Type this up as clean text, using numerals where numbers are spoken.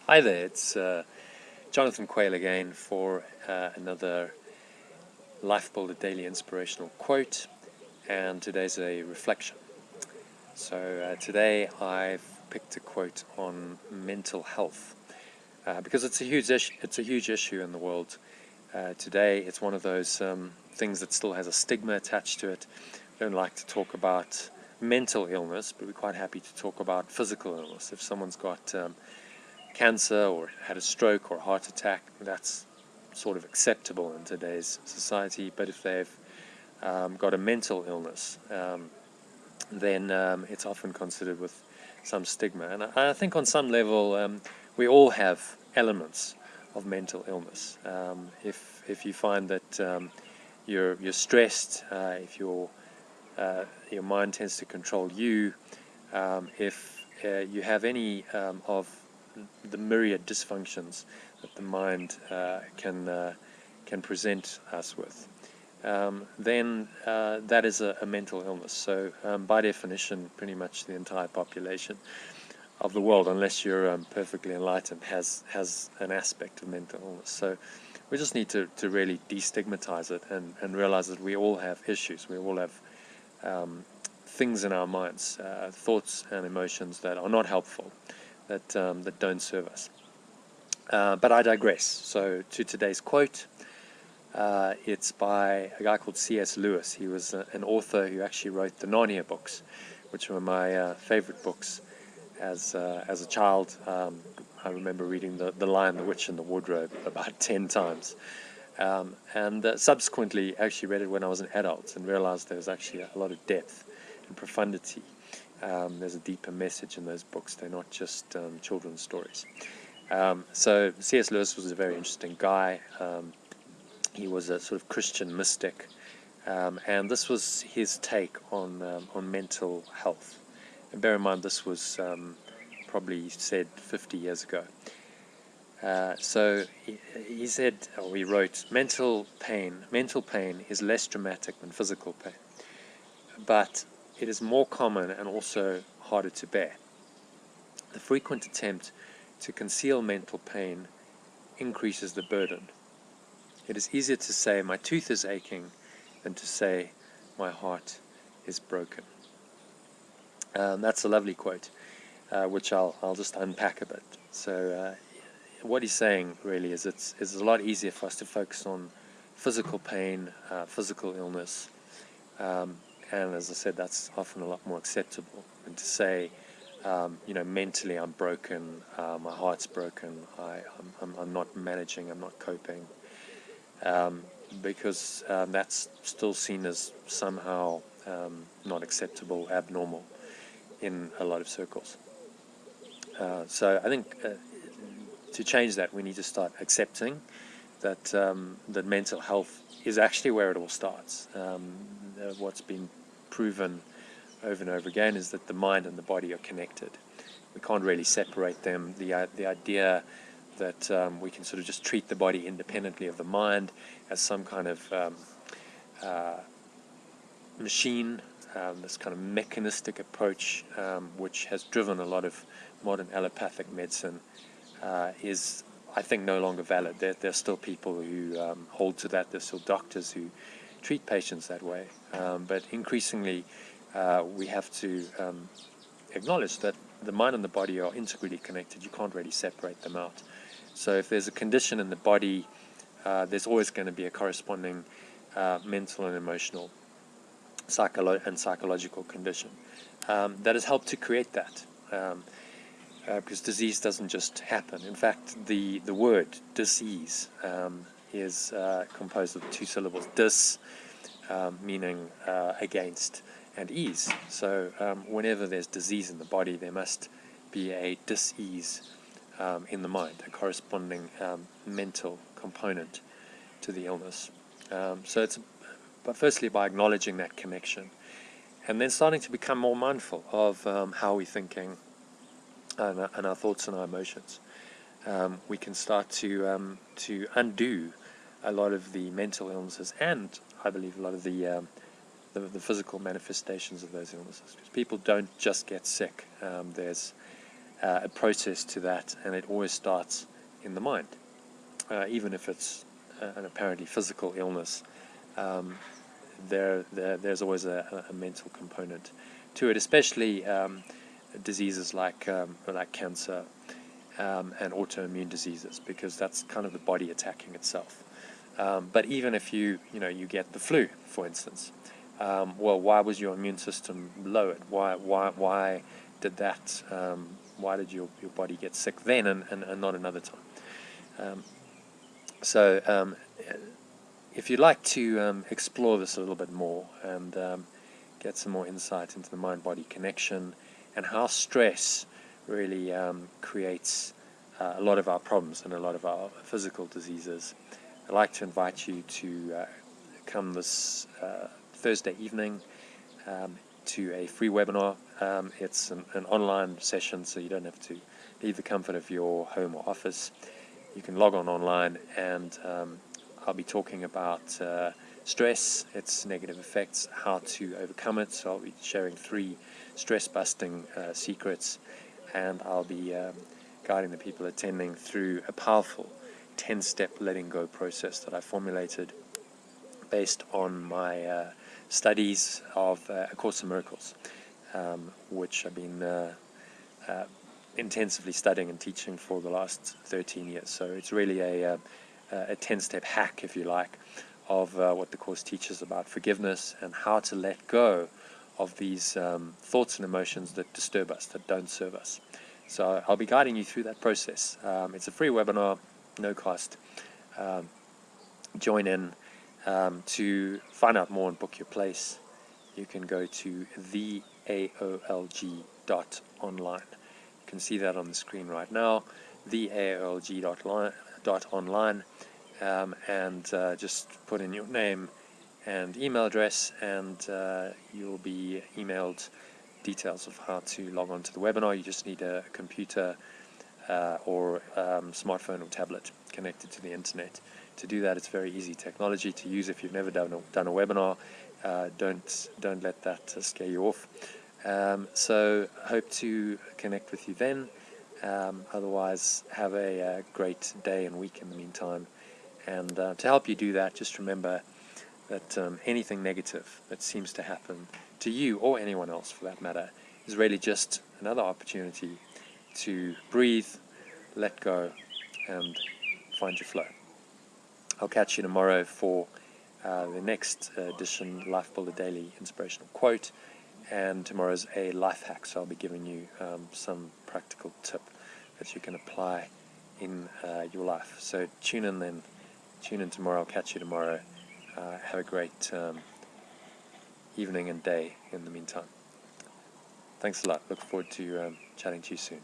Hi there, it's Jonathan Quayle again for another Lifebuilder Daily Inspirational Quote, and today's a reflection. So today I've picked a quote on mental health because it's a huge issue in the world today. It's one of those things that still has a stigma attached to it. We don't like to talk about mental illness, but we're quite happy to talk about physical illness. If someone's got cancer or had a stroke or a heart attack, that's sort of acceptable in today's society. But if they've got a mental illness, then it's often considered with some stigma. And I think on some level we all have elements of mental illness. If you find that you're stressed, if your mind tends to control you, if you have any of the myriad dysfunctions that the mind can present us with, then that is a mental illness. So by definition, pretty much the entire population of the world, unless you're perfectly enlightened, has an aspect of mental illness. So we just need to really destigmatize it and realize that we all have issues. We all have things in our minds, thoughts and emotions that are not helpful, that don't serve us. But I digress. So to today's quote, it's by a guy called C.S. Lewis. He was an author who actually wrote the Narnia books, which were my favorite books as a child. I remember reading The Lion, the Witch, and the Wardrobe about 10 times. And subsequently actually read it when I was an adult and realized there was actually a lot of depth and profundity. There's a deeper message in those books. They're not just children's stories. So C.S. Lewis was a very interesting guy. He was a sort of Christian mystic, and this was his take on mental health. And bear in mind, this was probably said 50 years ago. So he said, or he wrote, mental pain is less dramatic than physical pain, but it is more common and also harder to bear. The frequent attempt to conceal mental pain increases the burden. It is easier to say my tooth is aching than to say my heart is broken. That's a lovely quote, which I'll just unpack a bit. So what he's saying really is it's a lot easier for us to focus on physical pain, physical illness, and as I said, that's often a lot more acceptable than to say, mentally I'm broken, my heart's broken, I'm not managing, I'm not coping, because that's still seen as somehow not acceptable, abnormal in a lot of circles. So I think to change that, we need to start accepting that that mental health is actually where it all starts. What's been proven over and over again is that the mind and the body are connected. We can't really separate them. The idea that we can sort of just treat the body independently of the mind as some kind of machine, this kind of mechanistic approach, which has driven a lot of modern allopathic medicine, is, I think, no longer valid. There are still people who hold to that. There's still doctors who treat patients that way. But increasingly, we have to acknowledge that the mind and the body are integrally connected. You can't really separate them out. So if there's a condition in the body, there's always going to be a corresponding mental and emotional psychological condition that has helped to create that. Because disease doesn't just happen. In fact, the word disease is composed of two syllables, dis, meaning against, and ease. So whenever there's disease in the body, there must be a dis-ease in the mind, a corresponding mental component to the illness. So it's, but firstly, by acknowledging that connection, and then starting to become more mindful of how we're thinking, and our thoughts and our emotions, we can start to undo a lot of the mental illnesses, and I believe a lot of the physical manifestations of those illnesses. Because people don't just get sick. There's a process to that, and it always starts in the mind. Even if it's an apparently physical illness, there's always a mental component to it, especially diseases like cancer and autoimmune diseases, because that's kind of the body attacking itself. But even if you get the flu, for instance, well, why was your immune system lowered? Why did that? Why did your body get sick then and not another time? So if you'd like to explore this a little bit more and get some more insight into the mind-body connection and how stress really creates a lot of our problems and a lot of our physical diseases, I'd like to invite you to come this Thursday evening to a free webinar. It's an online session, so you don't have to leave the comfort of your home or office. You can log on online, and I'll be talking about stress, its negative effects, how to overcome it. So I'll be sharing 3 stress-busting secrets, and I'll be guiding the people attending through a powerful 10-step letting go process that I formulated based on my studies of A Course in Miracles, which I've been intensively studying and teaching for the last 13 years. So it's really a 10-step hack, if you like, of what the Course teaches about forgiveness and how to let go of these thoughts and emotions that disturb us, that don't serve us. So I'll be guiding you through that process. It's a free webinar, no cost. Join in. To find out more and book your place, you can go to theaolg.online. You can see that on the screen right now, theaolg.online, and just put in your name and email address, and you'll be emailed details of how to log on to the webinar. You just need a computer or smartphone or tablet connected to the internet. To do that, it's very easy technology to use. If you've never done a webinar, don't let that scare you off. So hope to connect with you then. Otherwise, have a great day and week in the meantime. And to help you do that, just remember that anything negative that seems to happen to you, or anyone else for that matter, is really just another opportunity to breathe, let go, and find your flow. I'll catch you tomorrow for the next edition, Lifebuilder Daily Inspirational Quote, and tomorrow's a life hack, so I'll be giving you some practical tip that you can apply in your life. So tune in tomorrow. I'll catch you tomorrow. Have a great evening and day in the meantime. Thanks a lot. Look forward to chatting to you soon.